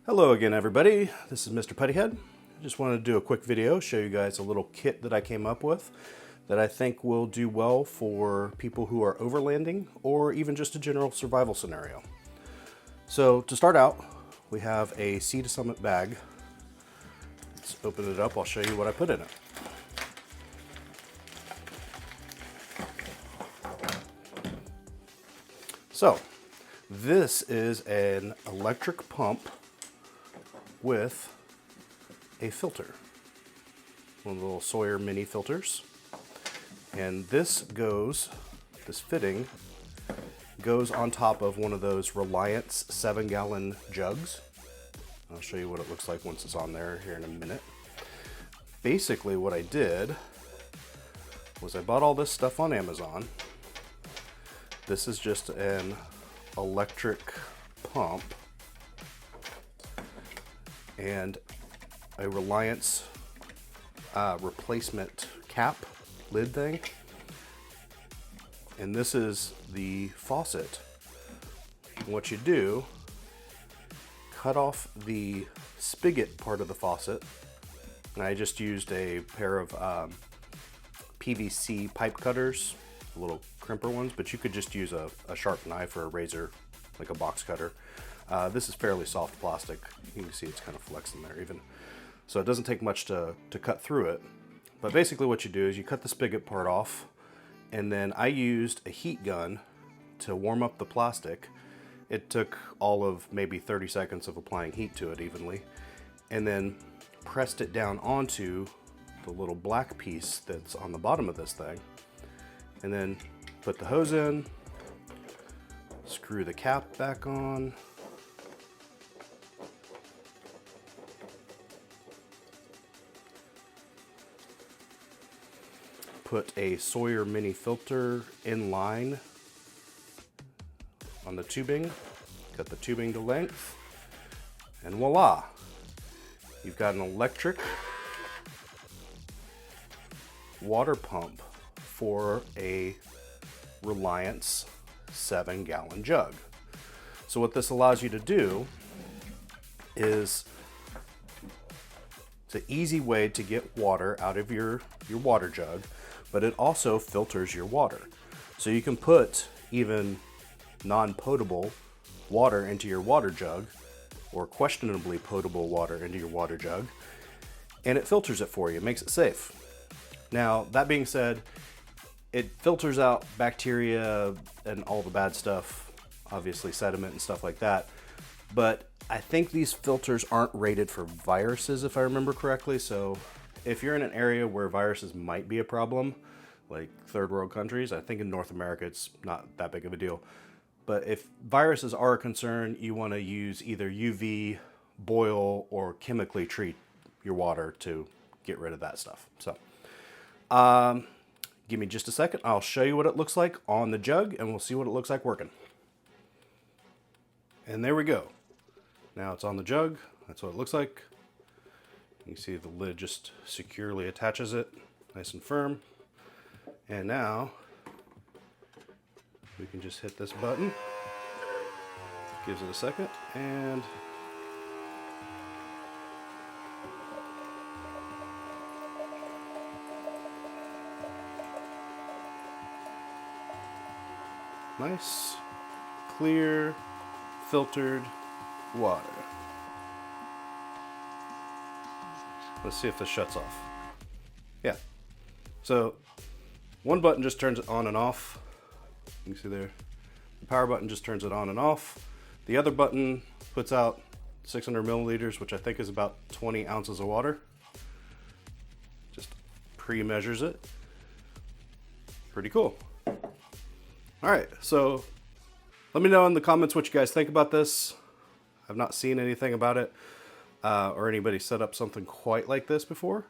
Hello again, everybody. This is Mr. Puttyhead. I just wanted to do a quick video, show you guys a little kit that I came up with that I think will do well for people who are overlanding or even just a general survival scenario. So to start out, we have a Sea to Summit bag. Let's open it up. I'll show you what I put in it. So this is an electric pump with a filter, one of the little Sawyer mini filters. And this fitting goes on top of one of those Reliance 7-gallon jugs. I'll show you what it looks like once it's on there here in a minute. Basically what I did was I bought all this stuff on Amazon. This is just an electric pump and a Reliance replacement cap lid thing. And this is the faucet. And what you do, cut off the spigot part of the faucet. And I just used a pair of PVC pipe cutters, little crimper ones, but you could just use a sharp knife or a razor, like a box cutter. This is fairly soft plastic. You can see it's kind of flexing there even. So it doesn't take much to cut through it. But basically what you do is you cut the spigot part off, and then I used a heat gun to warm up the plastic. It took all of maybe 30 seconds of applying heat to it evenly, and then pressed it down onto the little black piece that's on the bottom of this thing. And then put the hose in, screw the cap back on, put a Sawyer mini filter in line on the tubing, cut the tubing to length, and voila! You've got an electric water pump for a Reliance 7-gallon jug. So what this allows you to do is, it's an easy way to get water out of your water jug, but it also filters your water. So you can put even non-potable water into your water jug, or questionably potable water into your water jug, and it filters it for you, makes it safe. Now, that being said, it filters out bacteria and all the bad stuff, obviously sediment and stuff like that, but I think these filters aren't rated for viruses, if I remember correctly. So if you're in an area where viruses might be a problem, like third world countries, I think in North America it's not that big of a deal. But if viruses are a concern, you want to use either UV, boil, or chemically treat your water to get rid of that stuff. So give me just a second. I'll show you what it looks like on the jug, and we'll see what it looks like working. And there we go. Now it's on the jug. That's what it looks like. You see the lid just securely attaches it, nice and firm. And now we can just hit this button. Gives it a second, and nice, clear, filtered water. Let's see if this shuts off. Yeah. So one button just turns it on and off. You can see there. The power button just turns it on and off. The other button puts out 600 milliliters, which I think is about 20 ounces of water. Just pre-measures it. Pretty cool. All right, so let me know in the comments what you guys think about this. I've not seen anything about it or anybody set up something quite like this before.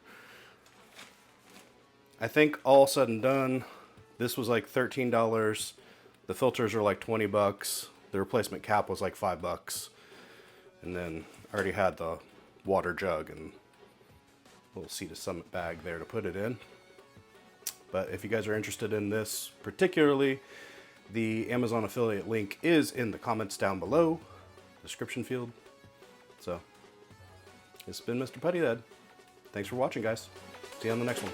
I think all said and done, this was like $13. The filters are like 20 bucks. The replacement cap was like $5. And then I already had the water jug and a little Sea to Summit bag there to put it in. But if you guys are interested in this particularly, the Amazon affiliate link is in the comments down below, description field. So, it's been Mr. Putty Dad. Thanks for watching, guys. See you on the next one.